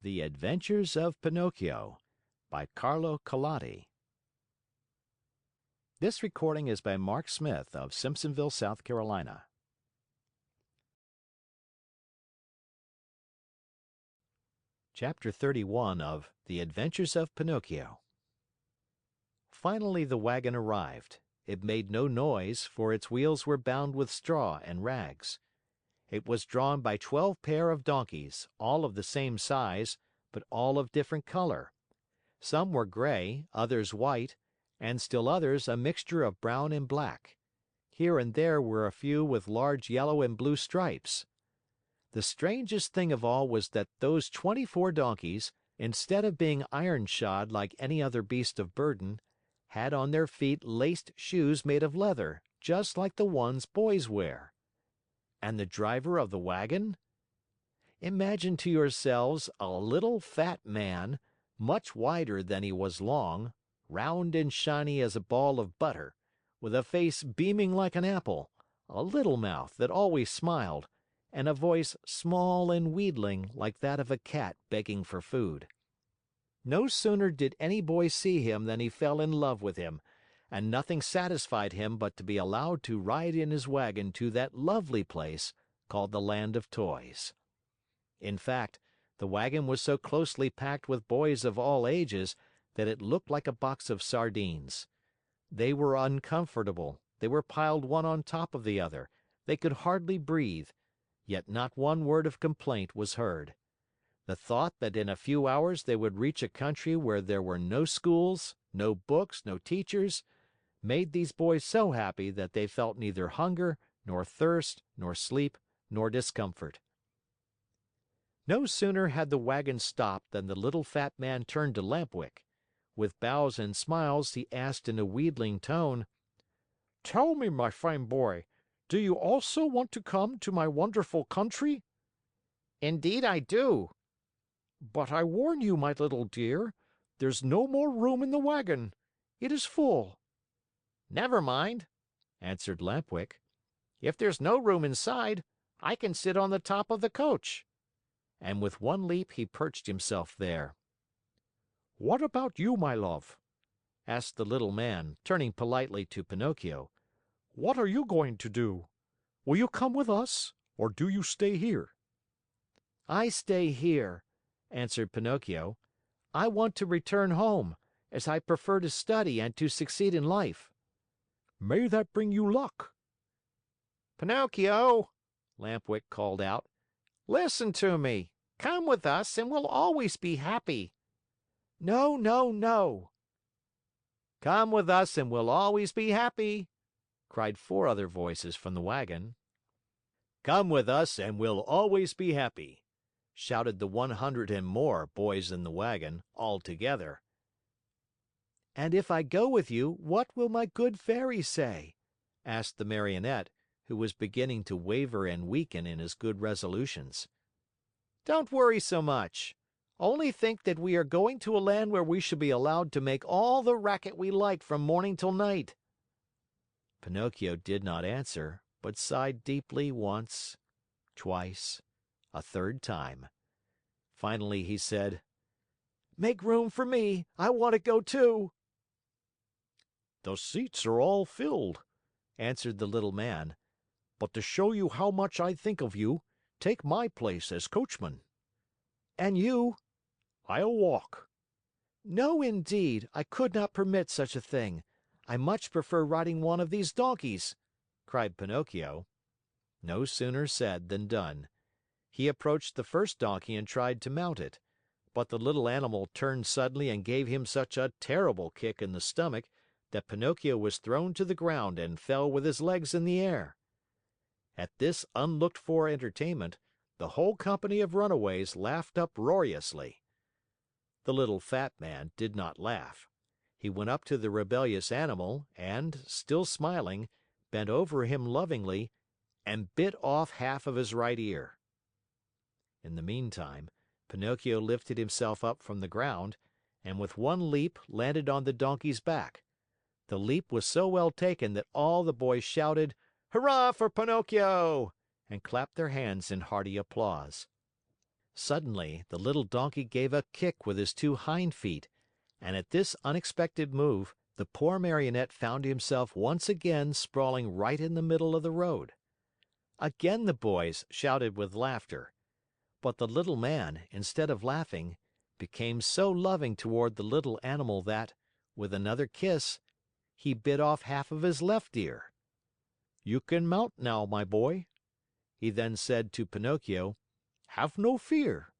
The Adventures of Pinocchio by Carlo Collodi. This recording is by Mark Smith of Simpsonville, South Carolina. Chapter 31 of The Adventures of Pinocchio. Finally the wagon arrived. It made no noise, for its wheels were bound with straw and rags. It was drawn by 12 pair of donkeys, all of the same size, but all of different color. Some were gray, others white, and still others a mixture of brown and black. Here and there were a few with large yellow and blue stripes. The strangest thing of all was that those 24 donkeys, instead of being iron-shod like any other beast of burden, had on their feet laced shoes made of leather, just like the ones boys wear. And the driver of the wagon? Imagine to yourselves a little fat man, much wider than he was long, round and shiny as a ball of butter, with a face beaming like an apple, a little mouth that always smiled, and a voice small and wheedling like that of a cat begging for food. No sooner did any boy see him than he fell in love with him, and nothing satisfied him but to be allowed to ride in his wagon to that lovely place called the Land of Toys. In fact, the wagon was so closely packed with boys of all ages that it looked like a box of sardines. They were uncomfortable, they were piled one on top of the other, they could hardly breathe, yet not one word of complaint was heard. The thought that in a few hours they would reach a country where there were no schools, no books, no teachers, made these boys so happy that they felt neither hunger, nor thirst, nor sleep, nor discomfort. No sooner had the wagon stopped than the little fat man turned to Lampwick. With bows and smiles, he asked in a wheedling tone, "Tell me, my fine boy, do you also want to come to my wonderful country?" "Indeed I do." "But I warn you, my little dear, there's no more room in the wagon. It is full." "Never mind," answered Lampwick. "If there's no room inside, I can sit on the top of the coach." And with one leap he perched himself there. "What about you, my love?" asked the little man, turning politely to Pinocchio. "What are you going to do? Will you come with us, or do you stay here?" "I stay here," answered Pinocchio. "I want to return home, as I prefer to study and to succeed in life." "May that bring you luck." "Pinocchio," Lampwick called out, "listen to me. Come with us and we'll always be happy." "No, no, no." "Come with us and we'll always be happy," cried 4 other voices from the wagon. "Come with us and we'll always be happy," shouted the 100 and more boys in the wagon, all together. "And if I go with you, what will my good Fairy say?" asked the Marionette, who was beginning to waver and weaken in his good resolutions. "Don't worry so much. Only think that we are going to a land where we shall be allowed to make all the racket we like from morning till night." Pinocchio did not answer, but sighed deeply once, twice, a third time. Finally he said, "Make room for me. I want to go too." "The seats are all filled," answered the little man. "But to show you how much I think of you, take my place as coachman." "And you?" "I'll walk." "No, indeed, I could not permit such a thing. I much prefer riding one of these donkeys," cried Pinocchio. No sooner said than done. He approached the first donkey and tried to mount it. But the little animal turned suddenly and gave him such a terrible kick in the stomach that Pinocchio was thrown to the ground and fell with his legs in the air. At this unlooked for entertainment, the whole company of runaways laughed uproariously. The little fat man did not laugh. He went up to the rebellious animal and, still smiling, bent over him lovingly and bit off half of his right ear. In the meantime, Pinocchio lifted himself up from the ground and with one leap landed on the donkey's back. The leap was so well taken that all the boys shouted, "Hurrah for Pinocchio!" and clapped their hands in hearty applause. Suddenly, the little donkey gave a kick with his two hind feet, and at this unexpected move, the poor Marionette found himself once again sprawling right in the middle of the road. Again the boys shouted with laughter. But the little man, instead of laughing, became so loving toward the little animal that, with another kiss, he bit off half of his left ear. "You can mount now, my boy." He then said to Pinocchio, "Have no fear.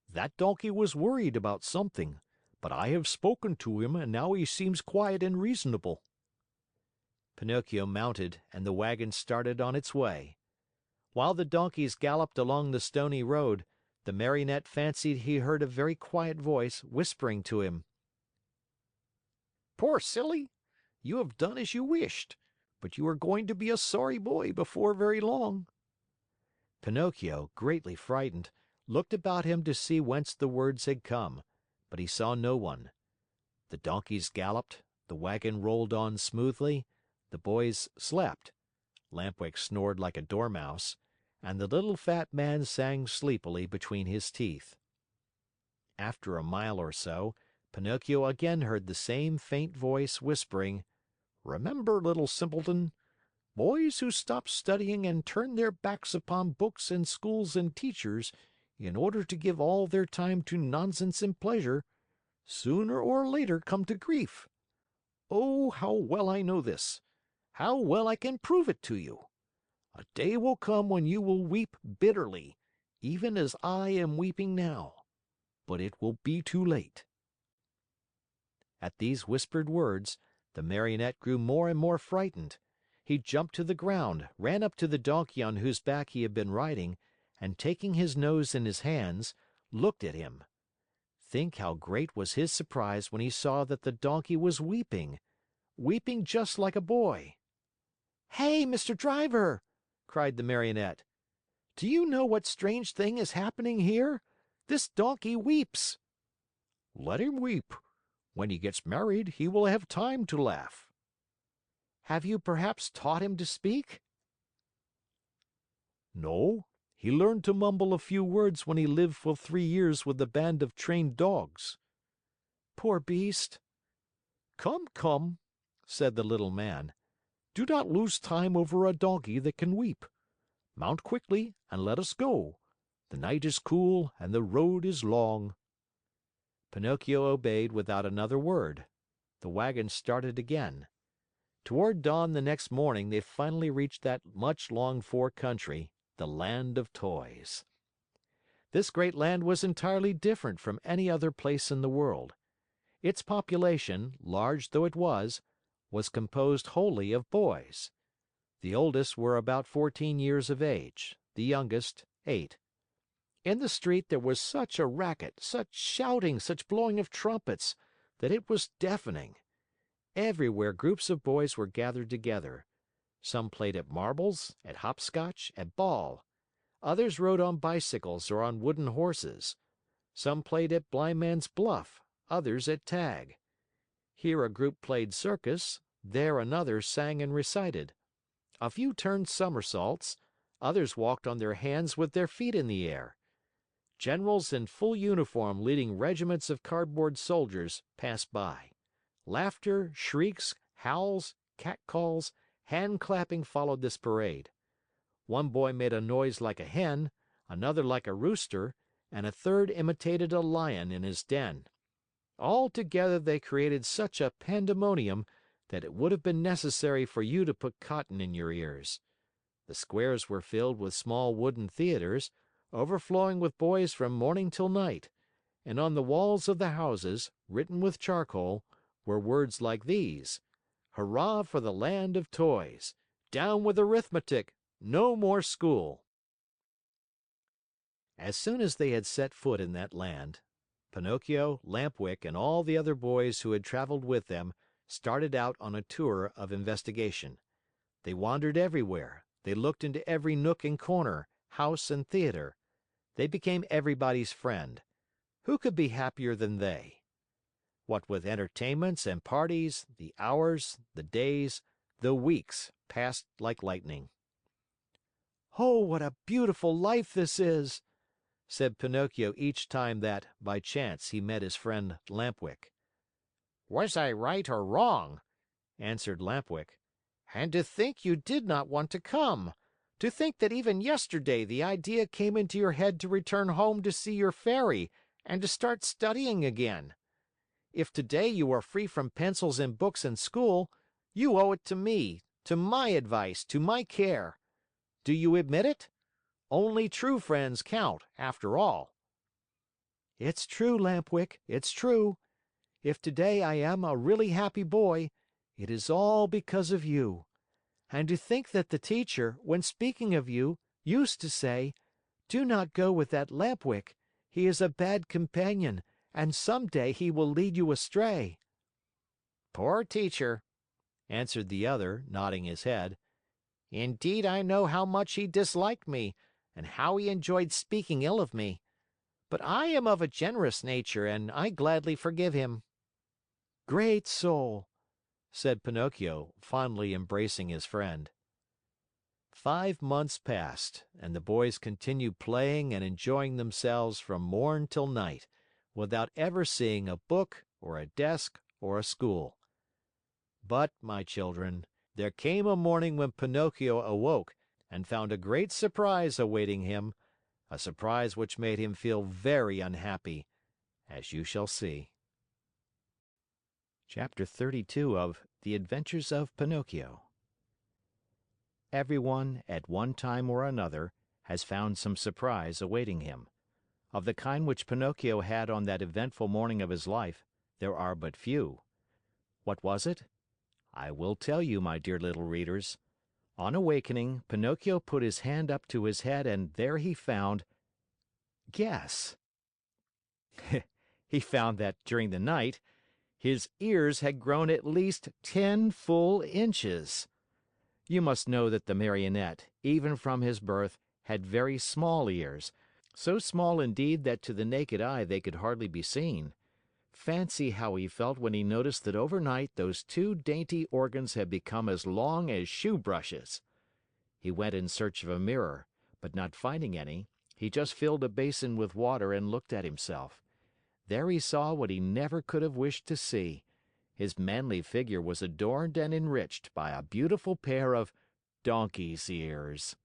That donkey was worried about something, but I have spoken to him and now he seems quiet and reasonable." Pinocchio mounted and the wagon started on its way. While the donkeys galloped along the stony road, the Marionette fancied he heard a very quiet voice whispering to him: "Poor silly! You have done as you wished, but you are going to be a sorry boy before very long." Pinocchio, greatly frightened, looked about him to see whence the words had come, but he saw no one. The donkeys galloped, the wagon rolled on smoothly, the boys slept, Lampwick snored like a dormouse, and the little fat man sang sleepily between his teeth. After a mile or so, Pinocchio again heard the same faint voice whispering, "Remember, little simpleton, boys who stop studying and turn their backs upon books and schools and teachers in order to give all their time to nonsense and pleasure, sooner or later come to grief. Oh, how well I know this! How well I can prove it to you! A day will come when you will weep bitterly, even as I am weeping now. But it will be too late." At these whispered words, the Marionette grew more and more frightened. He jumped to the ground, ran up to the donkey on whose back he had been riding, and taking his nose in his hands, looked at him. Think how great was his surprise when he saw that the donkey was weeping, weeping just like a boy. "Hey, Mr. Driver!" cried the Marionette. "Do you know what strange thing is happening here? This donkey weeps." "Let him weep. When he gets married, he will have time to laugh." "Have you perhaps taught him to speak?" "No, he learned to mumble a few words when he lived for 3 years with a band of trained dogs." "Poor beast!" "Come, come," said the little man. "Do not lose time over a donkey that can weep. Mount quickly and let us go. The night is cool and the road is long." Pinocchio obeyed without another word. The wagon started again. Toward dawn the next morning, they finally reached that much longed for country, the Land of Toys. This great land was entirely different from any other place in the world. Its population, large though it was composed wholly of boys. The oldest were about 14 years of age, the youngest 8. In the street there was such a racket, such shouting, such blowing of trumpets, that it was deafening. Everywhere groups of boys were gathered together. Some played at marbles, at hopscotch, at ball. Others rode on bicycles or on wooden horses. Some played at blindman's buff, others at tag. Here a group played circus, there another sang and recited. A few turned somersaults, others walked on their hands with their feet in the air. Generals in full uniform leading regiments of cardboard soldiers passed by. Laughter, shrieks, howls, catcalls, hand clapping followed this parade. One boy made a noise like a hen, another like a rooster, and a third imitated a lion in his den. All together they created such a pandemonium that it would have been necessary for you to put cotton in your ears. The squares were filled with small wooden theaters, overflowing with boys from morning till night, and on the walls of the houses, written with charcoal, were words like these: "Hurrah for the Land of Toys! Down with arithmetic! No more school!" As soon as they had set foot in that land, Pinocchio, Lampwick, and all the other boys who had traveled with them started out on a tour of investigation. They wandered everywhere, they looked into every nook and corner, house and theater. They became everybody's friend. Who could be happier than they? What with entertainments and parties, the hours, the days, the weeks passed like lightning. "Oh, what a beautiful life this is!" said Pinocchio each time that, by chance, he met his friend Lampwick. Was I right or wrong? Answered Lampwick. And to think you did not want to come! To think that even yesterday the idea came into your head to return home to see your Fairy and to start studying again! If today you are free from pencils and books and school, you owe it to me, to my advice, to my care. Do you admit it? Only true friends count, after all. It's true, Lampwick, it's true. If today I am a really happy boy, it is all because of you. And to think that the teacher, when speaking of you, used to say, "Do not go with that Lampwick. He is a bad companion, and some day he will lead you astray." Poor teacher, answered the other, nodding his head. Indeed, I know how much he disliked me, and how he enjoyed speaking ill of me. But I am of a generous nature, and I gladly forgive him. Great soul, said Pinocchio, fondly embracing his friend. 5 months passed, and the boys continued playing and enjoying themselves from morn till night, without ever seeing a book, or a desk, or a school. But, my children, there came a morning when Pinocchio awoke and found a great surprise awaiting him, a surprise which made him feel very unhappy, as you shall see. Chapter 32 of The Adventures of Pinocchio. Everyone, at one time or another, has found some surprise awaiting him. Of the kind which Pinocchio had on that eventful morning of his life, there are but few. What was it? I will tell you, my dear little readers. On awakening, Pinocchio put his hand up to his head and there he found... Guess. He found that during the night, his ears had grown at least 10 full inches. You must know that the Marionette, even from his birth, had very small ears, so small indeed that to the naked eye they could hardly be seen. Fancy how he felt when he noticed that overnight those two dainty organs had become as long as shoe brushes. He went in search of a mirror, but not finding any, he just filled a basin with water and looked at himself. There he saw what he never could have wished to see. His manly figure was adorned and enriched by a beautiful pair of donkey's ears.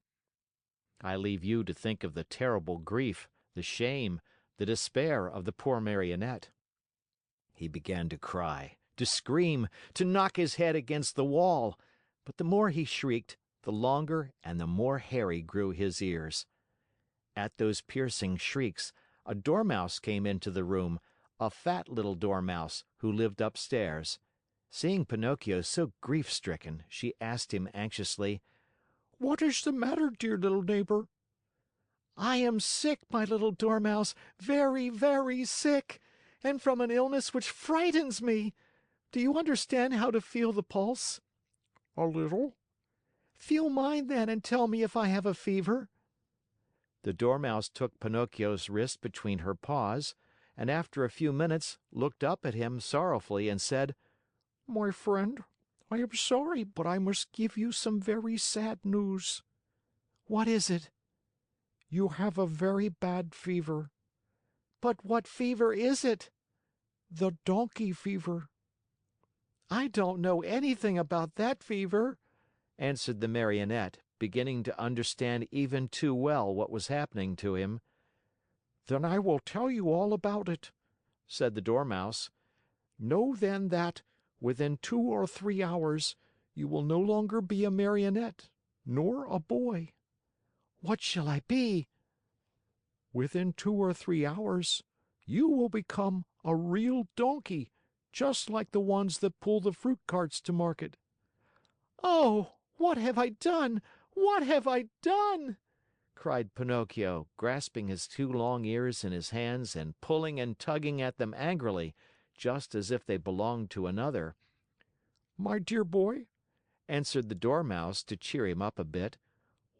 I leave you to think of the terrible grief, the shame, the despair of the poor Marionette. He began to cry, to scream, to knock his head against the wall, but the more he shrieked, the longer and the more hairy grew his ears. At those piercing shrieks, a dormouse came into the room, a fat little dormouse who lived upstairs. Seeing Pinocchio so grief-stricken, she asked him anxiously, "What is the matter, dear little neighbor?" "I am sick, my little dormouse, very, very sick, and from an illness which frightens me. Do you understand how to feel the pulse?" "A little." "Feel mine, then, and tell me if I have a fever." The Dormouse took Pinocchio's wrist between her paws, and after a few minutes looked up at him sorrowfully and said, "My friend, I am sorry, but I must give you some very sad news." "What is it?" "You have a very bad fever." "But what fever is it?" "The donkey fever." "I don't know anything about that fever," answered the Marionette, beginning to understand even too well what was happening to him. "Then I will tell you all about it," said the Dormouse. "Know then that, within 2 or 3 hours, you will no longer be a Marionette, nor a boy." "What shall I be?" "Within 2 or 3 hours, you will become a real donkey, just like the ones that pull the fruit carts to market." "Oh, what have I done? What have I done?" cried Pinocchio, grasping his two long ears in his hands and pulling and tugging at them angrily, just as if they belonged to another. "My dear boy," answered the Dormouse to cheer him up a bit,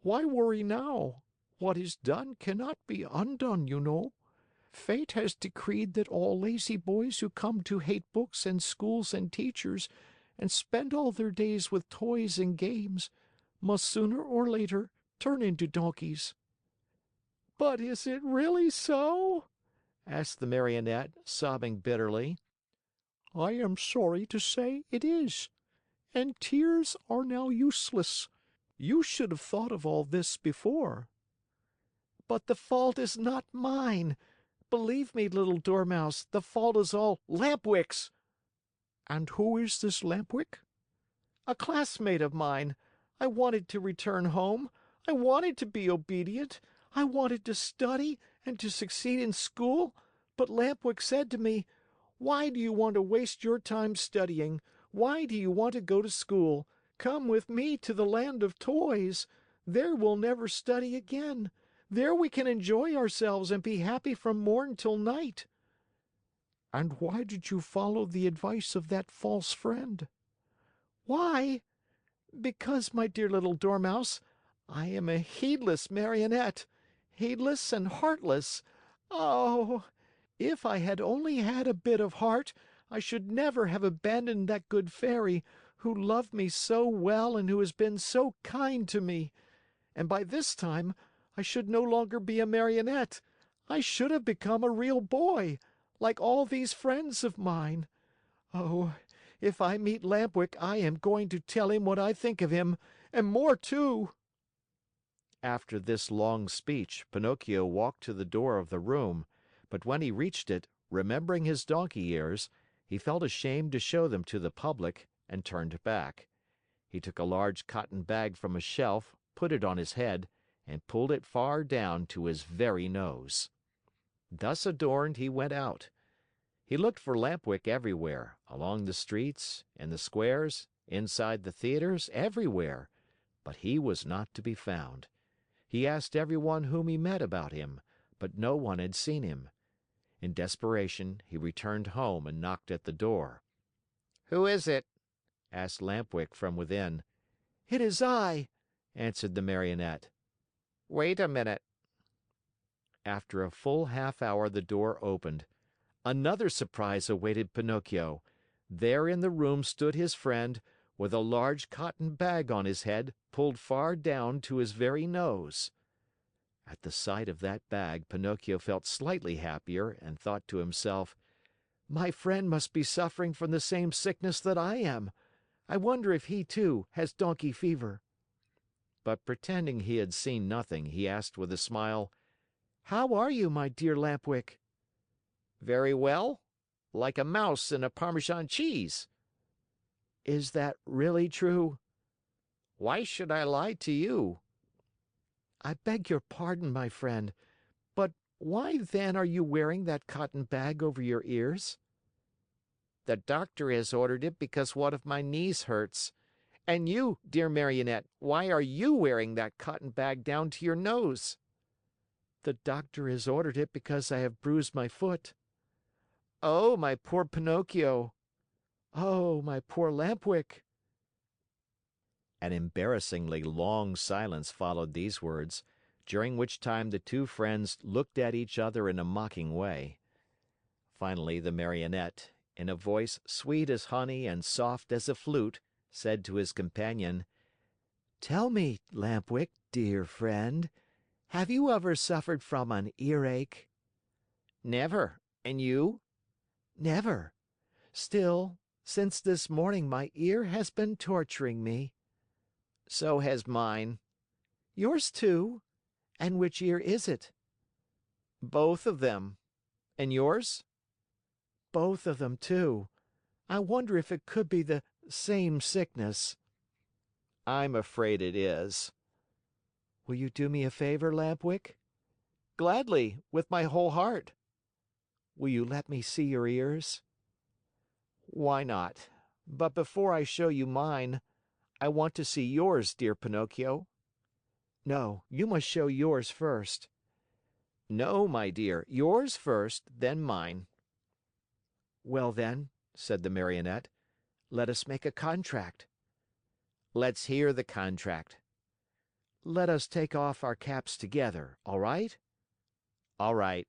"why worry now? What is done cannot be undone, you know. Fate has decreed that all lazy boys who come to hate books and schools and teachers and spend all their days with toys and games must sooner or later turn into donkeys." But is it really so?" asked the Marionette, sobbing bitterly. "I am sorry to say it is, and tears are now useless. You should have thought of all this before." "But the fault is not mine. Believe me, little Dormouse, the fault is all Lampwick's." "And who is this Lampwick?" "A classmate of mine. I wanted to return home. I wanted to be obedient. I wanted to study and to succeed in school, but Lampwick said to me, 'Why do you want to waste your time studying? Why do you want to go to school? Come with me to the land of toys. There we'll never study again. There we can enjoy ourselves and be happy from morn till night.'" "And why did you follow the advice of that false friend?" "Why? Because, my dear little Dormouse, I am a heedless Marionette, heedless and heartless. Oh! If I had only had a bit of heart, I should never have abandoned that good Fairy, who loved me so well and who has been so kind to me. And by this time, I should no longer be a Marionette. I should have become a real boy, like all these friends of mine. Oh, if I meet Lampwick, I am going to tell him what I think of him, and more too." After this long speech, Pinocchio walked to the door of the room, but when he reached it, remembering his donkey ears, he felt ashamed to show them to the public and turned back. He took a large cotton bag from a shelf, put it on his head, and pulled it far down to his very nose. Thus adorned, he went out. He looked for Lampwick everywhere, along the streets, in the squares, inside the theaters, everywhere, but he was not to be found. He asked everyone whom he met about him, but no one had seen him. In desperation, he returned home and knocked at the door. "Who is it?" asked Lampwick from within. "It is I," answered the Marionette. "Wait a minute." After a full half hour, the door opened. Another surprise awaited Pinocchio. There in the room stood his friend, with a large cotton bag on his head pulled far down to his very nose. At the sight of that bag, Pinocchio felt slightly happier and thought to himself, "My friend must be suffering from the same sickness that I am. I wonder if he, too, has donkey fever." But pretending he had seen nothing, he asked with a smile, "How are you, my dear Lampwick?" "Very well. Like a mouse in a Parmesan cheese." "Is that really true?" "Why should I lie to you?" "I beg your pardon, my friend, but why then are you wearing that cotton bag over your ears?" "The doctor has ordered it because one of my knees hurts. And you, dear Marionette, why are you wearing that cotton bag down to your nose?" "The doctor has ordered it because I have bruised my foot." "Oh, my poor Pinocchio!" "Oh, my poor Lampwick!" An embarrassingly long silence followed these words, during which time the two friends looked at each other in a mocking way. Finally, the Marionette, in a voice sweet as honey and soft as a flute, said to his companion: "Tell me, Lampwick, dear friend, have you ever suffered from an earache?" "Never. And you?" "Never. Still, since this morning my ear has been torturing me." "So has mine." "Yours too? And which ear is it?" "Both of them. And yours?" "Both of them too. I wonder if it could be the same sickness." "I'm afraid it is." "Will you do me a favor, Lampwick?" "Gladly, with my whole heart." "Will you let me see your ears?" "Why not? But before I show you mine, I want to see yours, dear Pinocchio." "No, you must show yours first." "No, my dear, yours first, then mine." "Well then," said the Marionette, "let us make a contract." "Let's hear the contract." "Let us take off our caps together, all right?" "All right."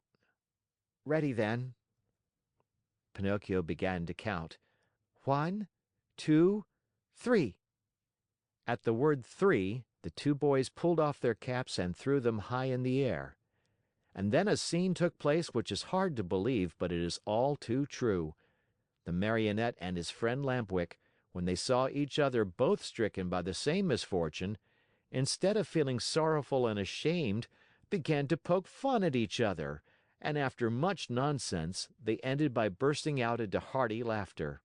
"Ready then." Pinocchio began to count. 1, 2, 3. At the word 3, the two boys pulled off their caps and threw them high in the air. And then a scene took place which is hard to believe, but it is all too true. The Marionette and his friend Lampwick, when they saw each other both stricken by the same misfortune, instead of feeling sorrowful and ashamed, began to poke fun at each other, and after much nonsense, they ended by bursting out into hearty laughter.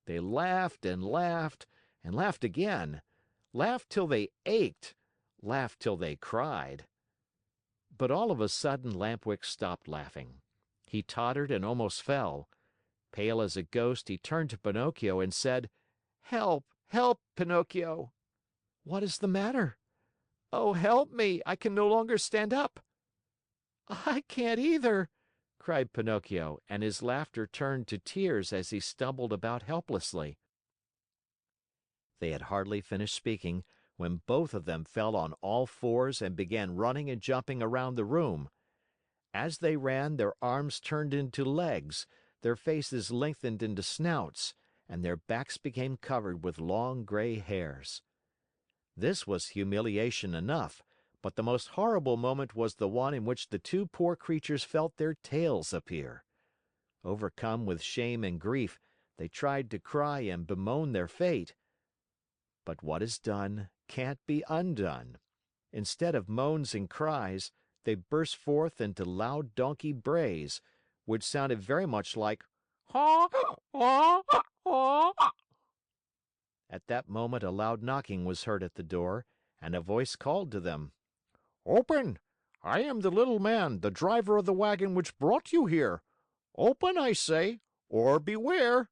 They laughed and laughed and laughed again, laughed till they ached, laughed till they cried. But all of a sudden Lampwick stopped laughing. He tottered and almost fell. Pale as a ghost, he turned to Pinocchio and said, "Help! Help, Pinocchio!" What is the matter? "Oh, help me! I can no longer stand up." I can't either," cried Pinocchio, and his laughter turned to tears as he stumbled about helplessly. They had hardly finished speaking when both of them fell on all fours and began running and jumping around the room. As they ran, their arms turned into legs, their faces lengthened into snouts, and their backs became covered with long gray hairs. This was humiliation enough, but the most horrible moment was the one in which the two poor creatures felt their tails appear. Overcome with shame and grief, they tried to cry and bemoan their fate. But what is done can't be undone. Instead of moans and cries, they burst forth into loud donkey brays, which sounded very much like "Haw, haw, haw." At that moment a loud knocking was heard at the door, and a voice called to them. "Open! I am the little man, the driver of the wagon which brought you here. Open, I say, or beware!"